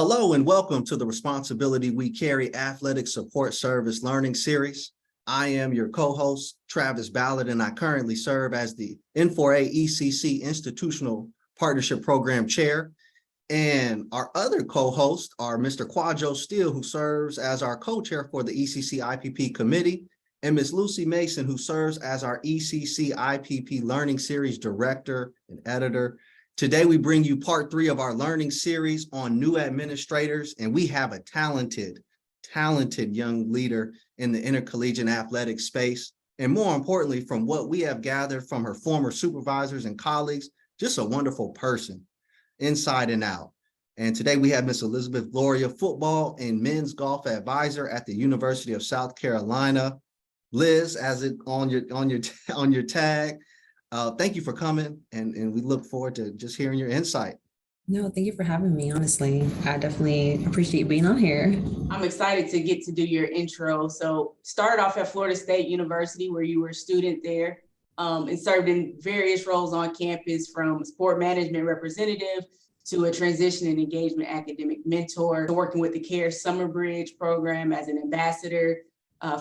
Hello and welcome to the Responsibility We Carry Athletic Support Service Learning Series. I am your co-host, Travis Ballard, and I currently serve as the N4A ECC Institutional Partnership Program Chair. And our other co-hosts are Mr. Quadjo Steele, who serves as our co-chair for the ECC IPP Committee, and Ms. Lucy Mason, who serves as our ECC IPP Learning Series Director and Editor. Today, we bring you part 3 of our learning series on new administrators, and we have a talented young leader in the intercollegiate athletic space. And more importantly, from what we have gathered from her former supervisors and colleagues, just a wonderful person, inside and out. And today we have Miss Elizabeth Gloria, football and men's golf advisor at the University of South Carolina. Liz, as it on your tag. Thank you for coming, and we look forward to just hearing your insight. No, thank you for having me. Honestly, I definitely appreciate being on here. I'm excited to get to do your intro. So started off at Florida State University, where you were a student there, and served in various roles on campus, from sport management representative to a transition and engagement academic mentor, working with the CARE Summer Bridge program as an ambassador.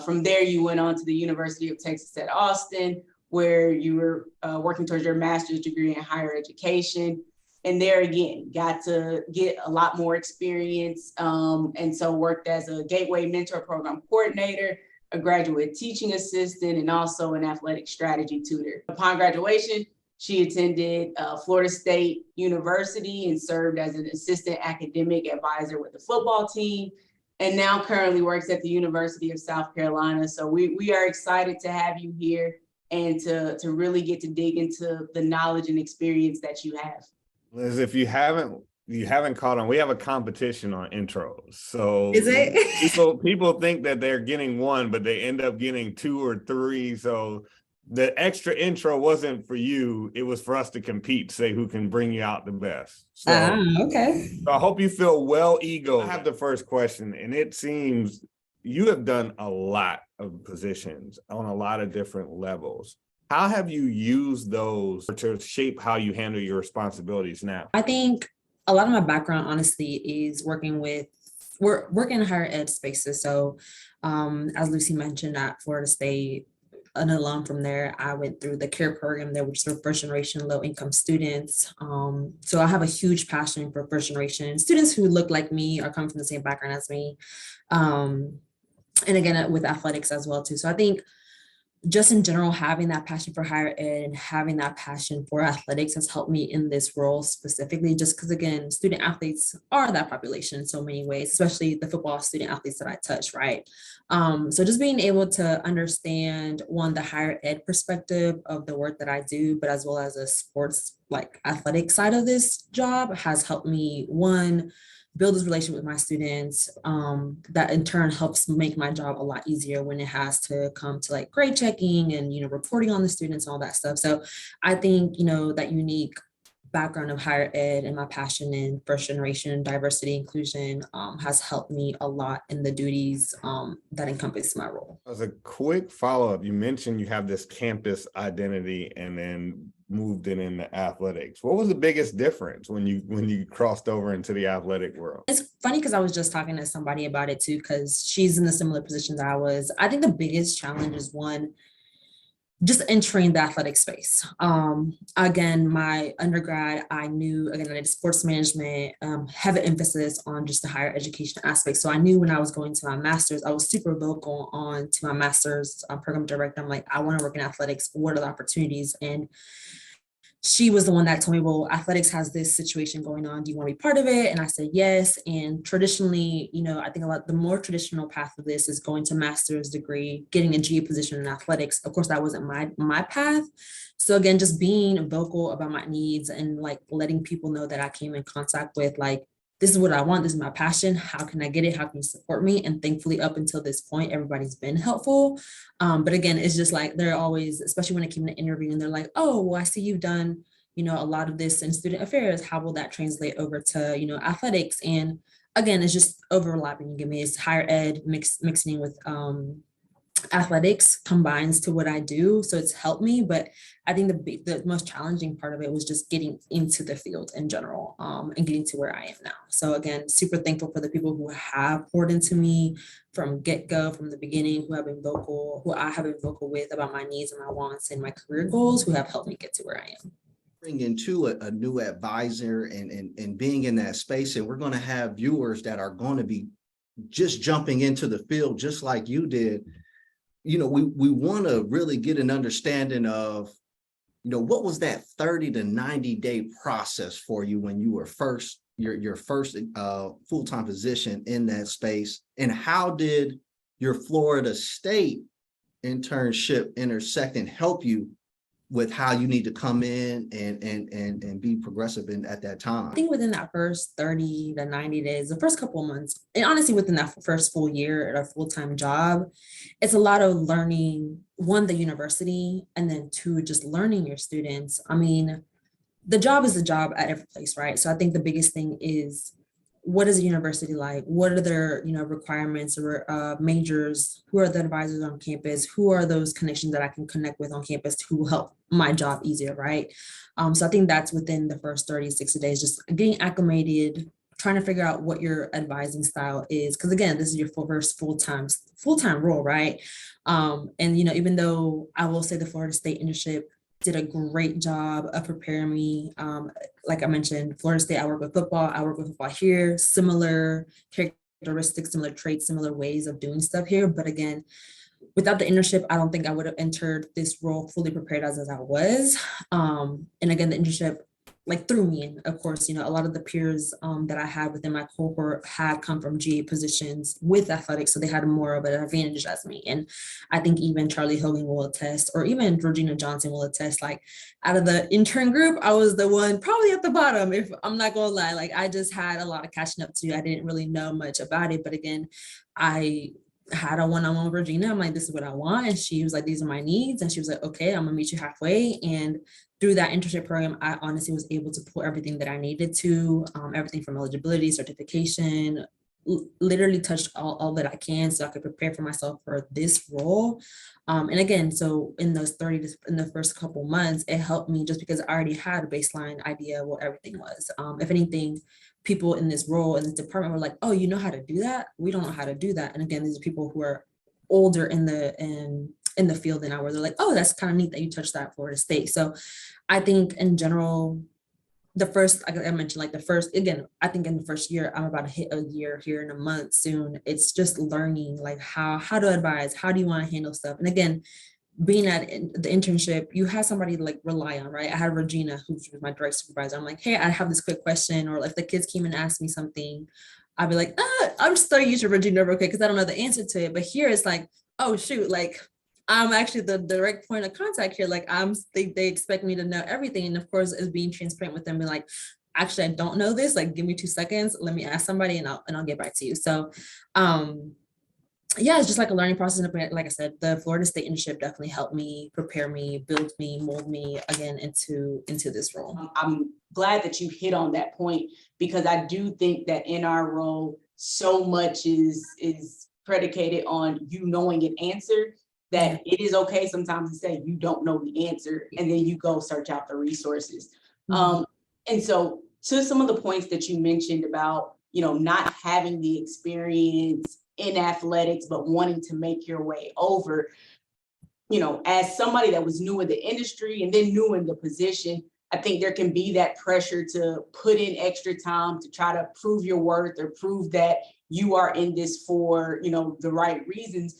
From there, you went on to the University of Texas at Austin, where you were working towards your master's degree in higher education. And there again, got to get a lot more experience. And so worked as a Gateway Mentor Program Coordinator, a graduate teaching assistant, and also an athletic strategy tutor. Upon graduation, she attended Florida State University and served as an assistant academic advisor with the football team, and now currently works at the University of South Carolina. So we are excited to have you here and to really get to dig into the knowledge and experience that you have. Liz, if you haven't caught on, we have a competition on intros. So is it? people think that they're getting one, but they end up getting 2 or 3. So the extra intro wasn't for you. It was for us to compete, say who can bring you out the best. So, Okay. So I hope you feel well egoed. I have the first question, and it seems you have done a lot of positions on a lot of different levels. How have you used those to shape how you handle your responsibilities now? I think a lot of my background, honestly, is working in higher ed spaces. So as Lucy mentioned, at Florida State, an alum from there, I went through the CARE program there, which is for first generation low income students. So I have a huge passion for first generation students who look like me or come from the same background as me. And again, with athletics as well too. So I think just in general, having that passion for higher ed and having that passion for athletics has helped me in this role specifically, just because again, student athletes are that population in so many ways, especially the football student athletes that I touch, right? So just being able to understand, one, the higher ed perspective of the work that I do, but as well as a sports like athletic side of this job has helped me, one, build this relationship with my students, that in turn helps make my job a lot easier when it has to come to like grade checking and, reporting on the students and all that stuff. So I think, that unique background of higher ed and my passion in first generation diversity inclusion has helped me a lot in the duties that encompass my role. As a quick follow-up, you mentioned you have this campus identity and then moved it into athletics. What was the biggest difference when you crossed over into the athletic world? It's funny because I was just talking to somebody about it too, because she's in a similar position that I was. I think the biggest challenge is, one, just entering the athletic space. Again, my undergrad, I did sports management, have an emphasis on just the higher education aspect. So I knew when I was going to my master's, I was super vocal on to my master's program director. I'm like, I want to work in athletics. What are the opportunities? And she was the one that told me, well, athletics has this situation going on. Do you want to be part of it? And I said, yes. And traditionally, I think the more traditional path of this is going to master's degree, getting a GA position in athletics. Of course, that wasn't my path. So again, just being vocal about my needs and like letting people know that I came in contact with, like, this is what I want. This is my passion. How can I get it? How can you support me? And thankfully, up until this point, everybody's been helpful. But again, it's just like, they're always, especially when it came to interviewing, they're like, oh, well, I see you've done, a lot of this in student affairs. How will that translate over to, athletics? And again, it's just overlapping. You give me is higher ed mixing with athletics combines to what I do. So it's helped me, but I think the most challenging part of it was just getting into the field in general, and getting to where I am now. So again, super thankful for the people who have poured into me from get-go, from the beginning, who I have been vocal with about my needs and my wants and my career goals, who have helped me get to where I am. Bring into a new advisor and being in that space, and we're going to have viewers that are going to be just jumping into the field just like you did. We want to really get an understanding of, what was that 30 to 90 day process for you when you were your first full-time position in that space, and how did your Florida State internship intersect and help you with how you need to come in and be progressive at that time? I think within that first 30 to 90 days, the first couple of months, and honestly within that first full year at a full-time job, it's a lot of learning, one, the university, and then two, just learning your students. I mean, the job is the job at every place, right? So I think the biggest thing is, what is a university like? What are their, requirements or majors? Who are the advisors on campus? Who are those connections that I can connect with on campus who will help my job easier, right? So I think that's within the first 30, 60 days, just getting acclimated, trying to figure out what your advising style is. Because again, this is your first full-time role, right? And, even though I will say the Florida State internship did a great job of preparing me. Like I mentioned, Florida State, I work with football here, similar characteristics, similar traits, similar ways of doing stuff here. But again, without the internship, I don't think I would have entered this role fully prepared as I was. And again, the internship threw me in. Of course, a lot of the peers that I had within my cohort had come from GA positions with athletics, so they had more of an advantage as me. And I think even Charlie Hogan will attest, or even Georgina Johnson will attest, out of the intern group, I was the one probably at the bottom, if I'm not gonna lie. I just had a lot of catching up to do. I didn't really know much about it, but again, I had a one-on-one with Regina. I'm like, this is what I want. And she was like, these are my needs. And she was like, okay, I'm gonna meet you halfway. And through that internship program, I honestly was able to pull everything that I needed to, everything from eligibility, certification, literally touched all that I can so I could prepare for myself for this role. And again, so in those in the first couple months, it helped me just because I already had a baseline idea of what everything was. If anything, people in this role, in this department were like, oh, you know how to do that? We don't know how to do that. And again, these are people who are older in the field than I were. They're like, oh, that's kind of neat that you touched that at Florida State. So I think in general, the first, like I mentioned, I think in the first year, I'm about to hit a year here in a month soon. It's just learning how to advise, how do you want to handle stuff? And again, being at the internship, you have somebody to rely on, right? I had Regina, who was my direct supervisor. I'm like, hey, I have this quick question, or if the kids came and asked me something, I'd be like, I'm just starting to use Regina real quick because I don't know the answer to it. But here it's like, oh shoot, I'm actually the direct point of contact here. They expect me to know everything, and of course, is being transparent with them, be like, actually, I don't know this. Give me 2 seconds. Let me ask somebody, and I'll get back to you. So, yeah, it's just a learning process. And like I said, the Florida State internship definitely helped me, prepare me, build me, mold me again into this role. I'm glad that you hit on that point, because I do think that in our role, so much is predicated on you knowing an answer, that it is okay sometimes to say you don't know the answer, and then you go search out the resources. Mm-hmm. And so to some of the points that you mentioned about, not having the experience in athletics, but wanting to make your way over, as somebody that was new in the industry and then new in the position, I think there can be that pressure to put in extra time to try to prove your worth or prove that you are in this for, the right reasons.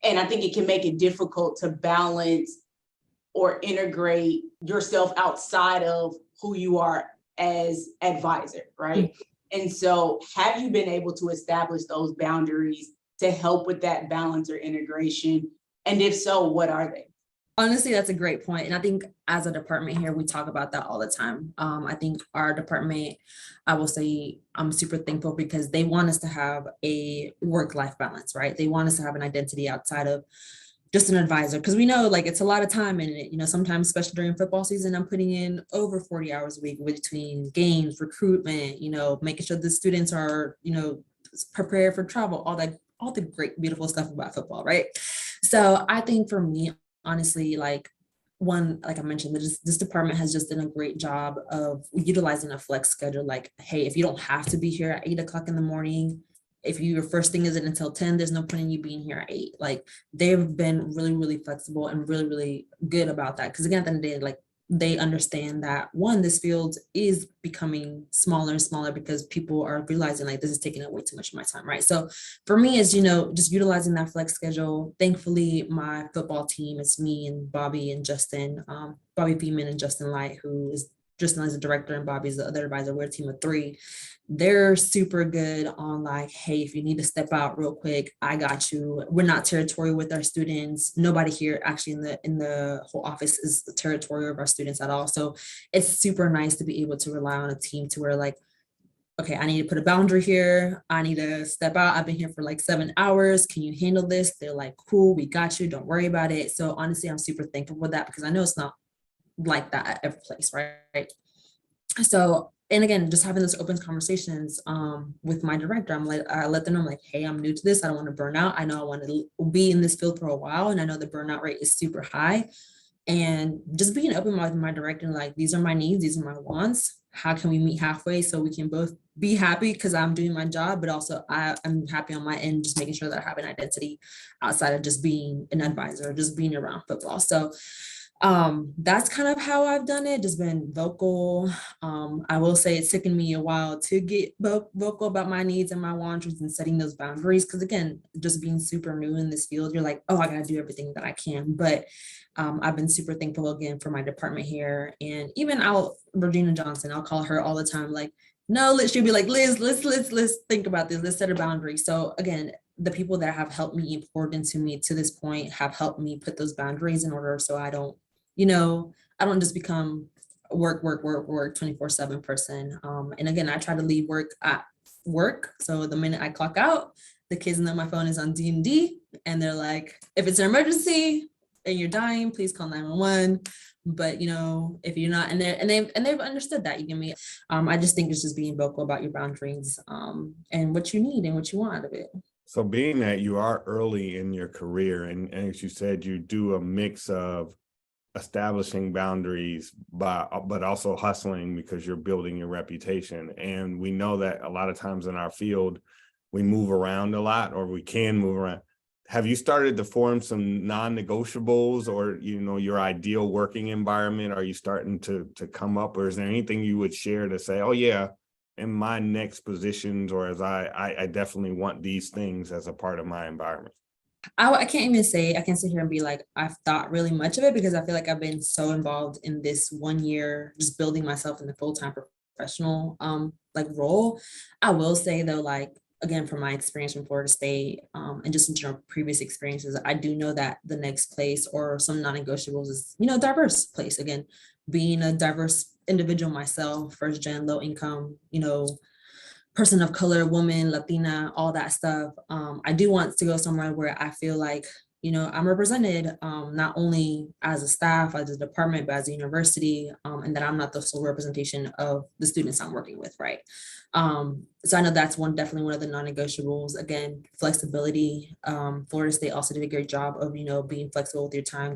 And I think it can make it difficult to balance or integrate yourself outside of who you are as advisor, right? Mm-hmm. And so have you been able to establish those boundaries to help with that balance or integration? And if so, what are they? Honestly, that's a great point. And I think as a department here, we talk about that all the time. I think our department, I will say, I'm super thankful because they want us to have a work-life balance, right? They want us to have an identity outside of just an advisor, because we know it's a lot of time in it. Sometimes, especially during football season, I'm putting in over 40 hours a week between games, recruitment, making sure the students are, prepared for travel, all the great, beautiful stuff about football, right? So I think for me, honestly, like one, like I mentioned, this department has just done a great job of utilizing a flex schedule. Like, hey, if you don't have to be here at 8 o'clock in the morning, if your first thing isn't until 10, there's no point in you being here at 8. Like they've been really, really flexible and really, really good about that. Because again, at the end of the day, like they understand that one, this field is becoming smaller and smaller because people are realizing like this is taking up way too much of my time, right? So for me, is just utilizing that flex schedule. Thankfully, my football team, it's me and Bobby and Justin, Bobby Beeman and Justin Light, who is Justin is the director and Bobby's the other advisor. We're a team of 3. They're super good on like, hey, if you need to step out real quick, I got you. We're not territorial with our students. Nobody here actually in the whole office is the territorial of our students at all. So it's super nice to be able to rely on a team to where like, okay, I need to put a boundary here. I need to step out. I've been here for like 7 hours. Can you handle this? They're like, cool, we got you. Don't worry about it. So honestly, I'm super thankful for that because I know it's not like that at every place, right? So, and again, just having those open conversations with my director, I let them know, I'm like, hey, I'm new to this. I don't want to burn out. I know I want to be in this field for a while, and I know the burnout rate is super high. And just being open with my director, like, these are my needs, these are my wants. How can we meet halfway so we can both be happy because I'm doing my job, but also I'm happy on my end, just making sure that I have an identity outside of just being an advisor, just being around football. So that's kind of how I've done it, just been vocal. I will say it's taken me a while to get vocal about my needs and my wants and setting those boundaries. Because again, just being super new in this field, you're like, oh, I gotta do everything that I can. But I've been super thankful again for my department here. And even Regina Johnson, I'll call her all the time, like, no, she'll be like, Liz, let's think about this. Let's set a boundary. So again, the people that have helped me and poured into me to this point have helped me put those boundaries in order so I don't just become work 24/7 person. And again, I try to leave work at work. So the minute I clock out, the kids know my phone is on D&D and they're like, if it's an emergency and you're dying, please call 911. But if you're not, and they've understood that. You give me, I just think it's just being vocal about your boundaries and what you need and what you want out of it. So being that you are early in your career, and as you said, you do a mix of establishing boundaries, but also hustling because you're building your reputation. And we know that a lot of times in our field, we move around a lot, or we can move around. Have you started to form some non-negotiables, or your ideal working environment? Are you starting to come up, or is there anything you would share to say, oh yeah, in my next positions, or as I definitely want these things as a part of my environment? I can't even say, I can sit here and be like, I've thought really much of it because I feel like I've been so involved in this 1 year, just building myself in the full-time professional role. I will say though, like, again, from my experience from Florida State and just in general previous experiences, I do know that the next place or some non-negotiables is, diverse place. Again, being a diverse individual myself, first gen, low income, person of color, woman, Latina, all that stuff. I do want to go somewhere where I feel like, I'm represented not only as a staff, as a department, but as a university, and that I'm not the sole representation of the students I'm working with, right? So I know that's definitely one of the non-negotiables. Again, flexibility. Florida State also did a great job of, being flexible with your time,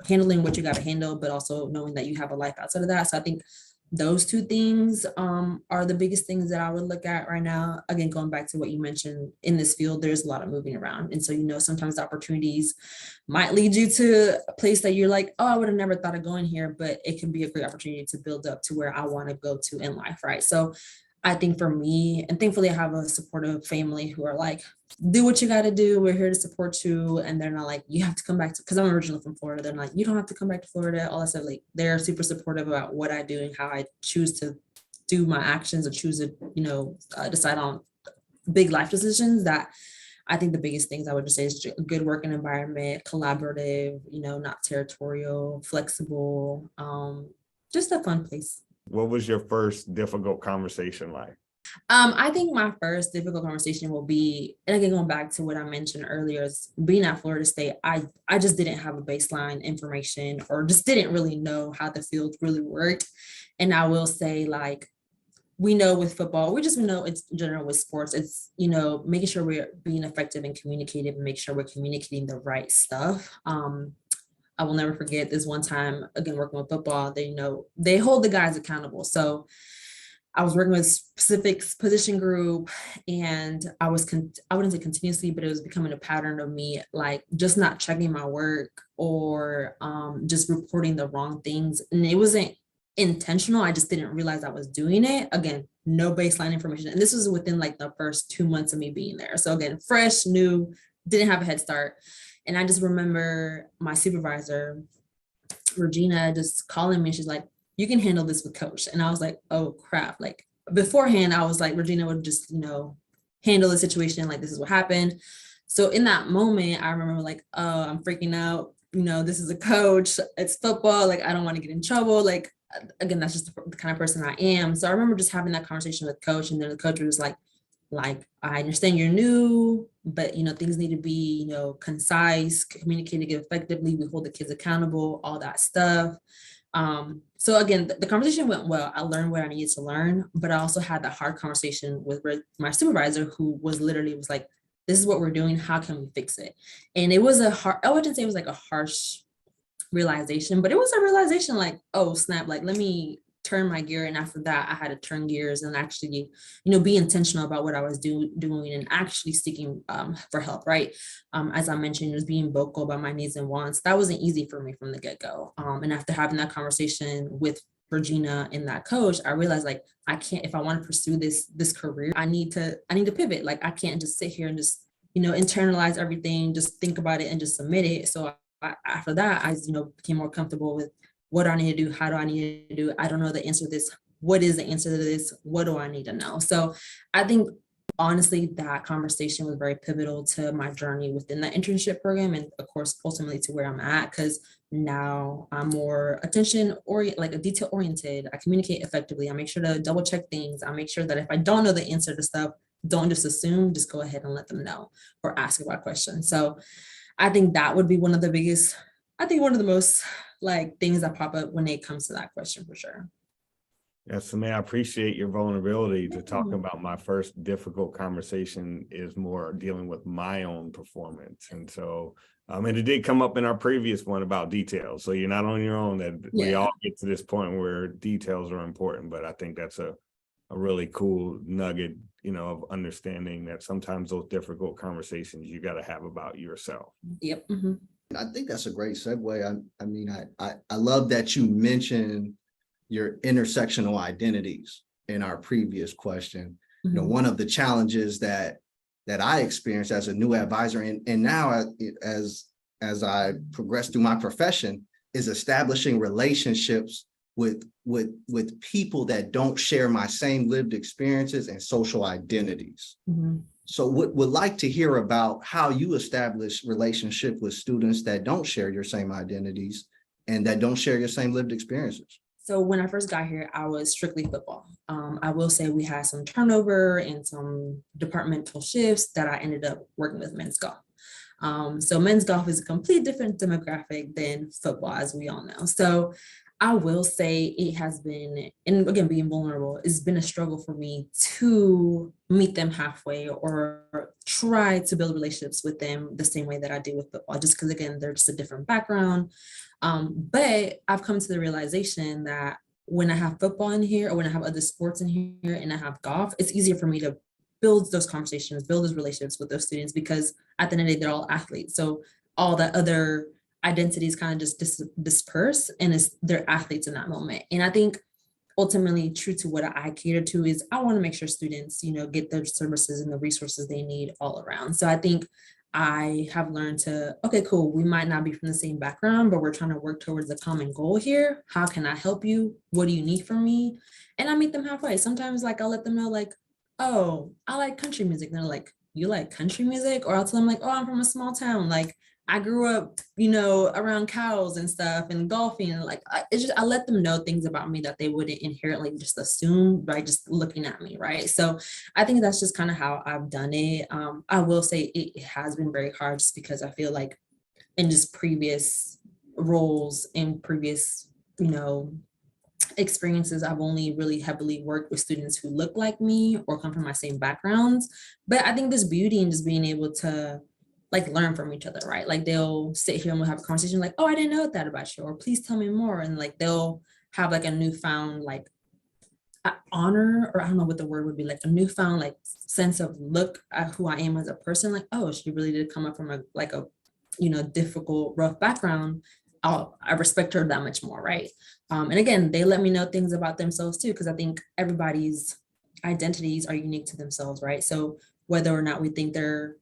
handling what you got to handle, but also knowing that you have a life outside of that. So I think those two things are the biggest things that I would look at right now. Again, going back to what you mentioned, in this field, there's a lot of moving around. And so, sometimes the opportunities might lead you to a place that you're like, oh, I would have never thought of going here, but it can be a great opportunity to build up to where I want to go to in life, right? So I think for me, and thankfully I have a supportive family who are like, do what you got to do. We're here to support you. And they're not like, you have to come back to, because I'm originally from Florida. They're like, you don't have to come back to Florida. All that stuff. Like, they're super supportive about what I do and how I choose to do my actions or choose to, decide on big life decisions. That I think the biggest things I would just say is a good working environment, collaborative, not territorial, flexible, just a fun place. What was your first difficult conversation like? I think my first difficult conversation will be, and again, going back to what I mentioned earlier, is being at Florida State, I just didn't have a baseline information or just didn't really know how the field really worked. And I will say, like, we know with football, we know it's in general with sports, it's, making sure we're being effective and communicative and make sure we're communicating the right stuff. I will never forget this one time, again, working with football, they hold the guys accountable. So I was working with specific position group, and I wouldn't say continuously, but it was becoming a pattern of me, like just not checking my work or just reporting the wrong things. And it wasn't intentional. I just didn't realize I was doing it. Again, no baseline information. And this was within like the first 2 months of me being there. So again, fresh, new, didn't have a head start. And I just remember my supervisor, Regina, just calling me. She's like, you can handle this with coach. And I was like, oh crap. Like beforehand, I was like, Regina would just, handle the situation. Like, this is what happened. So in that moment, I remember like, oh, I'm freaking out. This is a coach, it's football. Like, I don't want to get in trouble. Like, again, that's just the kind of person I am. So I remember just having that conversation with coach. And then the coach was like, I understand you're new, but things need to be, concise, communicated effectively. We hold the kids accountable, all that stuff. So again, the conversation went well. I learned what I needed to learn, but I also had that hard conversation with my supervisor, who was like, this is what we're doing. How can we fix it? And it was I wouldn't say it was like a harsh realization, but it was a realization like, oh snap, like let me turn my gear. And after that, I had to turn gears and actually, be intentional about what I was doing and actually seeking for help, right? As I mentioned, it was being vocal about my needs and wants. That wasn't easy for me from the get-go. And after having that conversation with Regina and that coach, I realized like, I can't, if I want to pursue this career, I need to pivot. Like, I can't just sit here and just, internalize everything, just think about it and just submit it. So after that, I, became more comfortable with what do I need to do? How do I need to do it? I don't know the answer to this. What is the answer to this? What do I need to know? So I think honestly, that conversation was very pivotal to my journey within the internship program. And of course, ultimately to where I'm at, because now I'm more like a detail oriented. I communicate effectively. I make sure to double check things. I make sure that if I don't know the answer to stuff, don't just assume, just go ahead and let them know or ask about questions. So I think that would be one of the most like things that pop up when it comes to that question for sure. Yes, man, I appreciate your vulnerability to talk about my first difficult conversation is more dealing with my own performance. And so, and it did come up in our previous one about details. So you're not on your own, that we all get to this point where details are important, but I think that's a really cool nugget, of understanding that sometimes those difficult conversations you got to have about yourself. Yep. Mm-hmm. I think that's a great segue. I love that you mentioned your intersectional identities in our previous question. Mm-hmm. One of the challenges that I experienced as a new advisor and now as I progress through my profession is establishing relationships with people that don't share my same lived experiences and social identities. Mm-hmm. So would like to hear about how you establish relationship with students that don't share your same identities and that don't share your same lived experiences. So when I first got here, I was strictly football. I will say we had some turnover and some departmental shifts that I ended up working with men's golf. So men's golf is a complete different demographic than football, as we all know. So I will say it has been, and again, being vulnerable, it's been a struggle for me to meet them halfway or try to build relationships with them the same way that I do with football, just because, again, they're just a different background. But I've come to the realization that when I have football in here or when I have other sports in here and I have golf, it's easier for me to build those conversations, build those relationships with those students, because at the end of the day, they're all athletes. So all that other identities kind of just disperse, and they're athletes in that moment. And I think ultimately true to what I cater to is I want to make sure students, get the services and the resources they need all around. So I think I have learned to, okay, cool, we might not be from the same background, but we're trying to work towards a common goal here. How can I help you? What do you need from me? And I meet them halfway. Sometimes like I'll let them know like, oh, I like country music. And they're like, you like country music? Or I'll tell them like, oh, I'm from a small town. Like I grew up, around cows and stuff and golfing, and like I let them know things about me that they wouldn't inherently just assume by just looking at me, right? So I think that's just kind of how I've done it. I will say it has been very hard just because I feel like in just previous roles in previous, experiences, I've only really heavily worked with students who look like me or come from my same backgrounds. But I think there's beauty in just being able to like learn from each other, right? Like they'll sit here and we'll have a conversation like, oh, I didn't know that about you, or please tell me more. And like they'll have like a newfound like honor, or I don't know what the word would be, like a newfound like sense of look at who I am as a person. Like, oh, she really did come up from a like a difficult, rough background. I respect her that much more, right? And again, they let me know things about themselves too, because I think everybody's identities are unique to themselves, right? So whether or not we think they're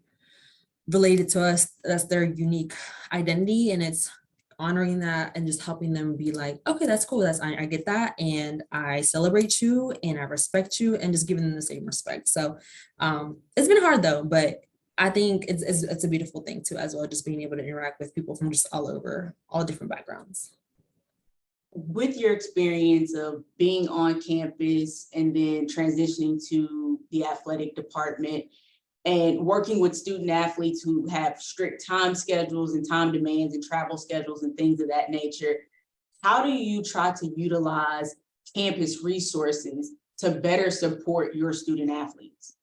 related to us, that's their unique identity, and it's honoring that and just helping them be like, okay, that's cool, I get that, and I celebrate you and I respect you, and just giving them the same respect. So it's been hard though, but I think it's a beautiful thing too as well, just being able to interact with people from just all over, all different backgrounds. With your experience of being on campus and then transitioning to the athletic department and working with student athletes who have strict time schedules and time demands and travel schedules and things of that nature, how do you try to utilize campus resources to better support your student athletes?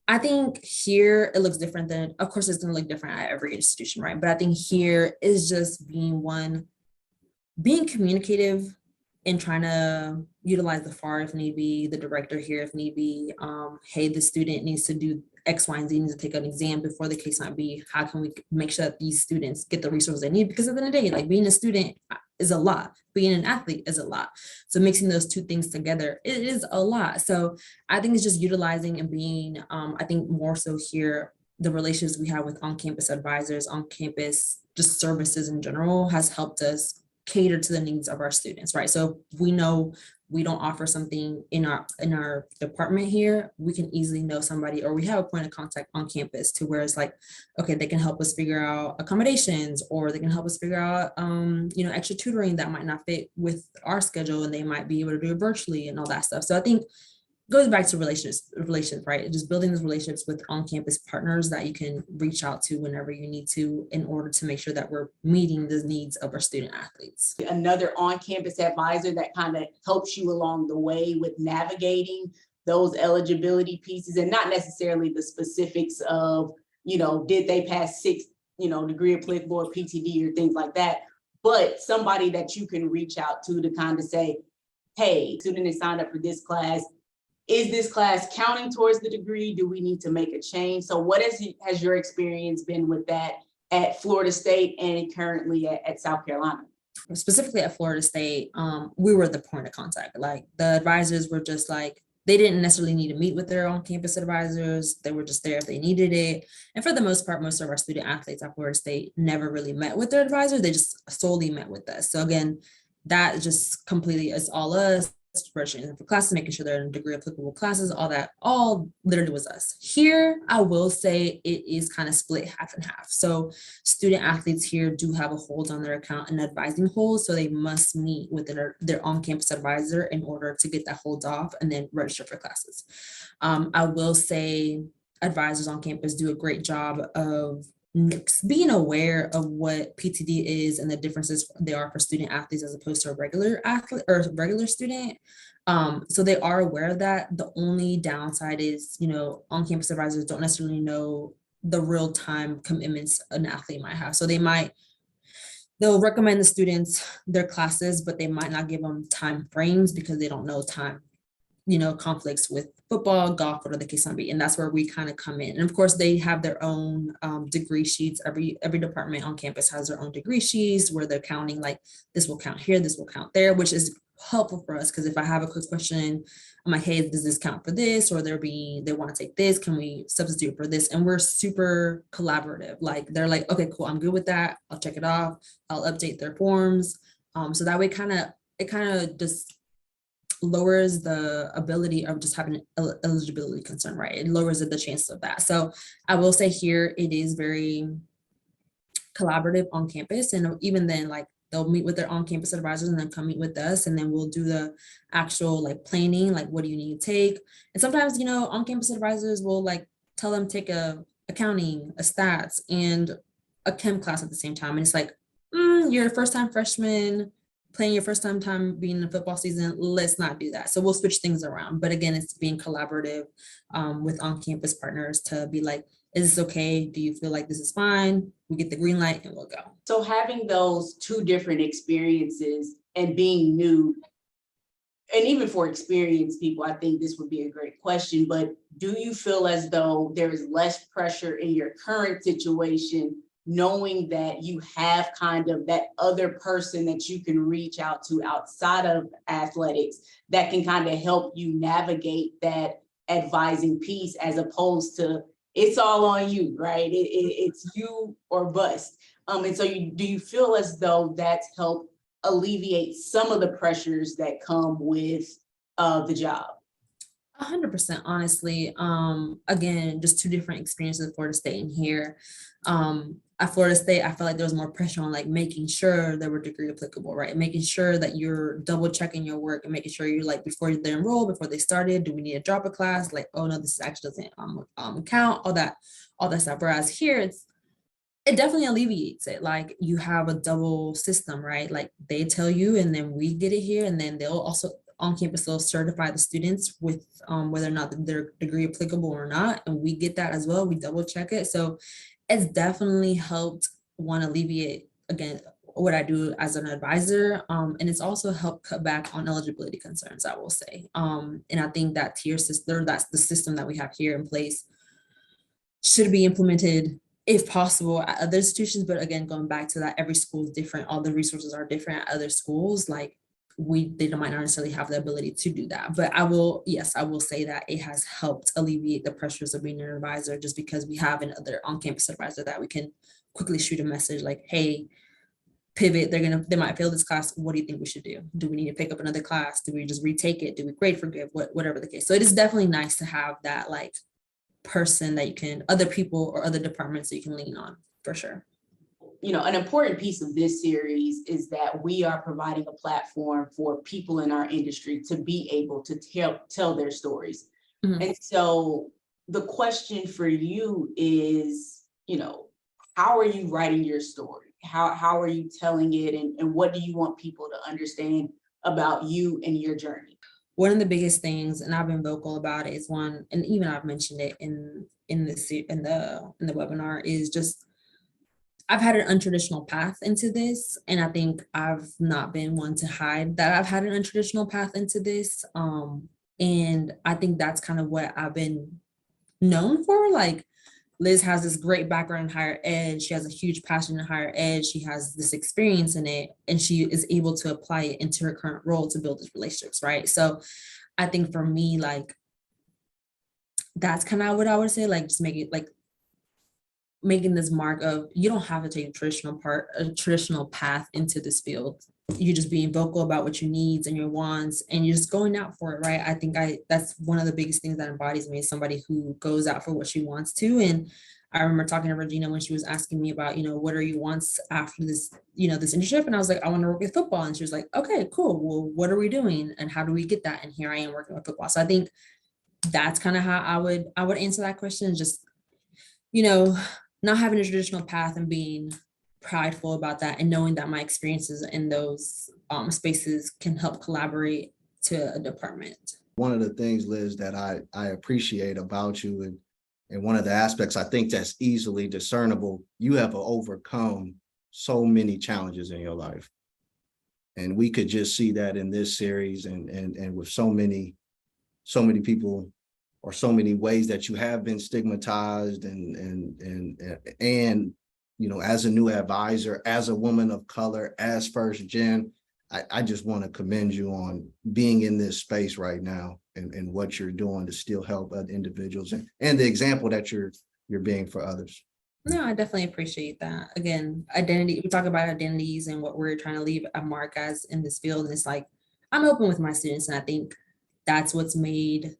I think here it looks different than, of course, it's going to look different at every institution, right? But I think here is just being communicative and trying to utilize the FAR if need be, the director here if need be. Hey, the student needs to do X, Y, and Z, needs to take an exam before the case might be. How can we make sure that these students get the resources they need? Because at the end of the day, like being a student is a lot. Being an athlete is a lot. So mixing those two things together, it is a lot. So I think it's just utilizing and being, I think more so here, the relationships we have with on-campus advisors, on-campus just services in general has helped us cater to the needs of our students, right? So if we know we don't offer something in our department here, we can easily know somebody, or we have a point of contact on campus to where it's like, okay, they can help us figure out accommodations, or they can help us figure out extra tutoring that might not fit with our schedule, and they might be able to do it virtually and all that stuff. So I think goes back to relations, right? Just building those relationships with on-campus partners that you can reach out to whenever you need to, in order to make sure that we're meeting the needs of our student athletes. Another on-campus advisor that kind of helps you along the way with navigating those eligibility pieces, and not necessarily the specifics of, did they pass 6, degree applicable or PTD or things like that, but somebody that you can reach out to kind of say, hey, student is signed up for this class. Is this class counting towards the degree? Do we need to make a change? So what has your experience been with that at Florida State and currently at South Carolina? Specifically at Florida State, we were the point of contact. Like the advisors were just like, they didn't necessarily need to meet with their own campus advisors. They were just there if they needed it. And for the most part, most of our student athletes at Florida State never really met with their advisor. They just solely met with us. So again, that just completely is all us. Registering for classes, making sure they're in degree applicable classes, all literally was us. Here, I will say it is kind of split half and half. So student athletes here do have a hold on their account, an advising hold. So they must meet with their on-campus advisor in order to get that hold off and then register for classes. I will say advisors on campus do a great job of being aware of what PTD is and the differences they are for student athletes as opposed to a regular athlete or regular student. So they are aware of that. The only downside is, on-campus advisors don't necessarily know the real-time commitments an athlete might have. So they'll recommend the students their classes, but they might not give them time frames because they don't know time, conflicts with football, golf, whatever the case might be. And that's where we kind of come in. And of course, they have their own degree sheets. Every department on campus has their own degree sheets where they're counting, like this will count here, this will count there, which is helpful for us. Because if I have a quick question, I'm like, hey, does this count for this? Or they want to take this, can we substitute for this? And we're super collaborative. Like they're like, okay, cool, I'm good with that. I'll check it off. I'll update their forms. So that way it kind of just lowers the ability of just having an eligibility concern, right? It lowers the chances of that. So I will say here, it is very collaborative on campus. And even then, like they'll meet with their on-campus advisors and then come meet with us. And then we'll do the actual like planning, like what do you need to take? And sometimes, on-campus advisors will like tell them take a accounting, a stats, and a chem class at the same time. And it's like, you're a first-time freshman, playing your first time being in a football season, let's not do that. So we'll switch things around. But again, it's being collaborative with on-campus partners to be like, is this okay? Do you feel like this is fine? We get the green light and we'll go. So having those two different experiences and being new, and even for experienced people, I think this would be a great question, but do you feel as though there is less pressure in your current situation, knowing that you have kind of that other person that you can reach out to outside of athletics that can kind of help you navigate that advising piece, as opposed to it's all on you, right? It's you or bust. And so do you feel as though that's helped alleviate some of the pressures that come with the job? 100%, honestly. Again, just two different experiences at Florida State and here. At Florida State, I felt like there was more pressure on like making sure they were degree applicable, right? Making sure that you're double checking your work and making sure you're like, before they enroll, before they started, do we need to drop a class? Like, oh no, this actually doesn't count, all that stuff. Whereas here, it definitely alleviates it. Like you have a double system, right? Like they tell you, and then we get it here, and then they'll also on campus, they'll certify the students with whether or not their degree applicable or not. And we get that as well. We double check it. So it's definitely helped alleviate, again, what I do as an advisor. And it's also helped cut back on eligibility concerns, I will say. And I think that tier system, that's the system that we have here in place, should be implemented if possible at other institutions. But again, going back to that, every school is different. All the resources are different at other schools. Like they might not necessarily have the ability to do that. But I will say that it has helped alleviate the pressures of being an advisor, just because we have another on-campus advisor that we can quickly shoot a message like, hey, pivot, they might fail this class. What do you think we should do? Do we need to pick up another class? Do we just retake it? Do we grade for good? Whatever the case. So it is definitely nice to have that like person that you can, other people or other departments that you can lean on, for sure. You know, an important piece of this series is that we are providing a platform for people in our industry to be able to tell their stories. Mm-hmm. And so the question for you is, you know, how are you writing your story? How are you telling it? And what do you want people to understand about you and your journey? One of the biggest things, and I've been vocal about it, is one, and even I've mentioned it in the webinar, is just I've had an untraditional path into this, and I think I've not been one to hide that I've had an untraditional path into this. And I think that's kind of what I've been known for. Like Liz has this great background in higher ed. She has a huge passion in higher ed. She has this experience in it, and she is able to apply it into her current role to build these relationships, right? So I think for me, like, that's kind of what I would say, like, just make it like making this mark of, you don't have to take a traditional path into this field. You're just being vocal about what your needs and your wants, and you're just going out for it, right? I think that's one of the biggest things that embodies me, is somebody who goes out for what she wants to. And I remember talking to Regina when she was asking me about, what are your wants after this, this internship? And I was like, I want to work with football. And she was like, okay, cool. Well, what are we doing? And how do we get that? And here I am working with football. So I think that's kind of how I would answer that question. Just, not having a traditional path and being prideful about that, and knowing that my experiences in those spaces can help collaborate to a department. One of the things, Liz, that I appreciate about you, and one of the aspects I think that's easily discernible, you have overcome so many challenges in your life. And we could just see that in this series, and with so many people, or so many ways that you have been stigmatized, and as a new advisor, as a woman of color, as first gen, I just want to commend you on being in this space right now, and what you're doing to still help other individuals, and the example that you're being for others. No, I definitely appreciate that. Again, identity, we talk about identities and what we're trying to leave a mark as in this field. And it's like, I'm open with my students, and I think that's what's made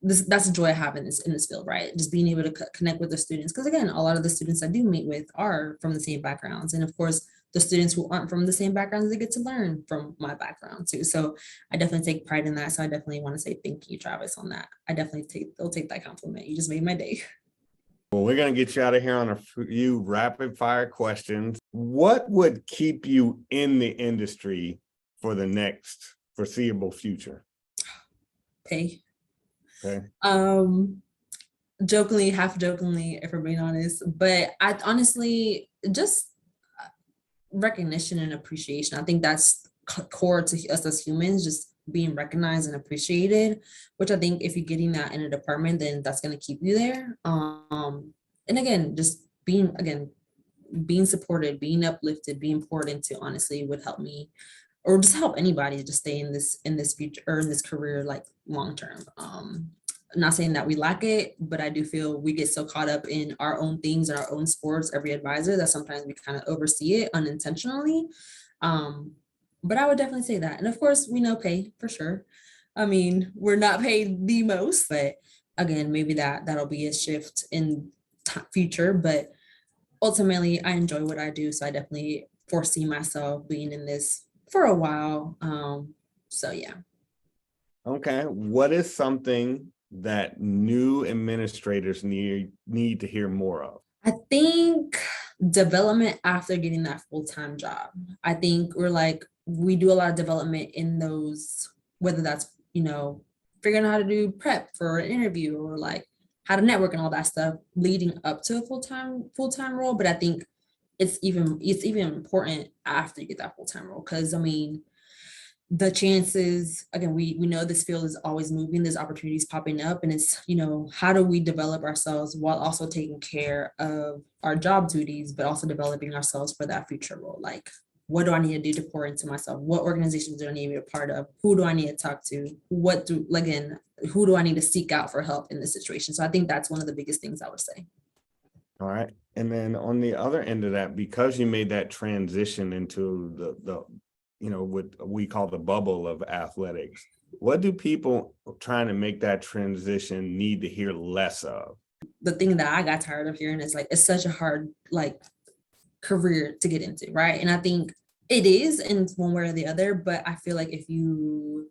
that's the joy I have in this field, right? Just being able to connect with the students. Because again, a lot of the students I do meet with are from the same backgrounds. And of course, the students who aren't from the same backgrounds, they get to learn from my background too. So I definitely take pride in that. So I definitely want to say thank you, Travis, on that. I'll take that compliment. You just made my day. Well, we're going to get you out of here on a few rapid fire questions. What would keep you in the industry for the next foreseeable future? Pay. Okay. Jokingly, half jokingly, if we're being honest, but I honestly just recognition and appreciation. I think that's core to us as humans, just being recognized and appreciated, which I think if you're getting that in a department, then that's going to keep you there. And again, just being supported, being uplifted, being poured into, honestly would help me, or just help anybody just stay in this future or in this career like long term. I'm not saying that we lack it, but I do feel we get so caught up in our own things and our own sports, every advisor, that sometimes we kind of oversee it unintentionally. But I would definitely say that. And of course, we know pay for sure. I mean, we're not paid the most, but again, maybe that'll be a shift in future. But ultimately, I enjoy what I do. So I definitely foresee myself being in this for a while. So yeah. Okay. What is something that new administrators need to hear more of? I think development after getting that full-time job. I think we do a lot of development in those, whether that's, figuring out how to do prep for an interview or like how to network and all that stuff leading up to a full-time role. But I think it's even important after you get that full-time role. Cause I mean, the chances, again, we know this field is always moving, there's opportunities popping up, and it's, how do we develop ourselves while also taking care of our job duties, but also developing ourselves for that future role? Like, what do I need to do to pour into myself? What organizations do I need to be a part of? Who do I need to talk to? Who do I need to seek out for help in this situation? So I think that's one of the biggest things I would say. All right. And then on the other end of that, because you made that transition into the what we call the bubble of athletics, what do people trying to make that transition need to hear less of? The thing that I got tired of hearing is it's such a hard career to get into, right? And I think it is in one way or the other, but I feel like if you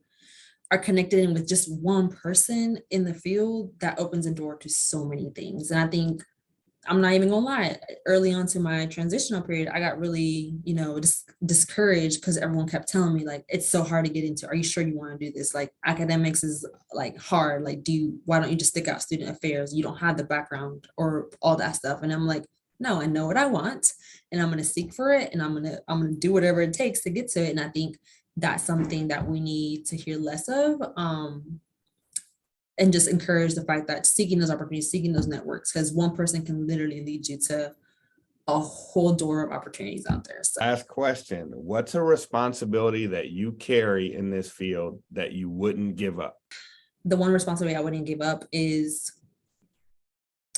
are connected in with just one person in the field, that opens a door to so many things. And I think, I'm not even gonna lie, early on to my transitional period, I got really, discouraged because everyone kept telling me it's so hard to get into. Are you sure you want to do this? Academics is hard. Why don't you just stick out student affairs? You don't have the background or all that stuff. And I'm like, no, I know what I want and I'm going to seek for it. And I'm going to do whatever it takes to get to it. And I think that's something that we need to hear less of. And just encourage the fact that seeking those opportunities, seeking those networks, because one person can literally lead you to a whole door of opportunities out there. So. Last question. What's a responsibility that you carry in this field that you wouldn't give up? The one responsibility I wouldn't give up is,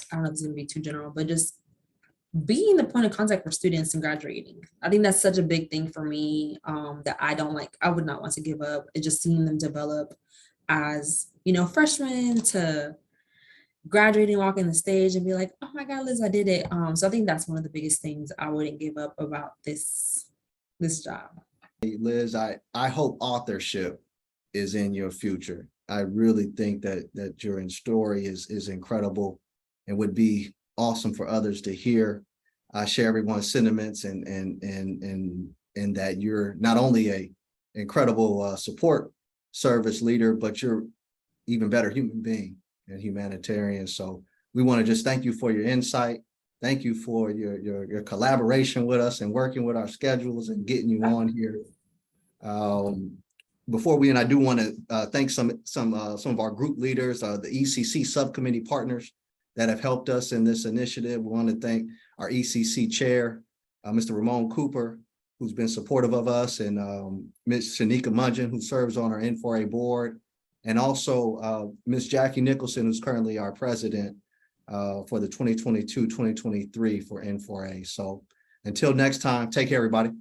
I don't know if it's going to be too general, but just being the point of contact for students and graduating. I think that's such a big thing for me that I would not want to give up. It's just seeing them develop as, freshmen to graduating, walking the stage and be like, oh my God, Liz, I did it. So I think that's one of the biggest things I wouldn't give up about this job. Hey, Liz, I hope authorship is in your future. I really think that your story is incredible and would be awesome for others to hear. I share everyone's sentiments and that you're not only a incredible support service leader, but you're even better human being and humanitarian. So we want to just thank you for your insight. Thank you for your collaboration with us and working with our schedules and getting you on here. Before we end, I do want to thank some of our group leaders, the ECC subcommittee partners that have helped us in this initiative. We want to thank our ECC chair, Mr. Ramon Cooper, who's been supportive of us, and Ms. Shanika Mudgeon, who serves on our N4A board, and also Ms. Jackie Nicholson, who's currently our president for the 2022-2023 for N4A. So until next time, take care, everybody.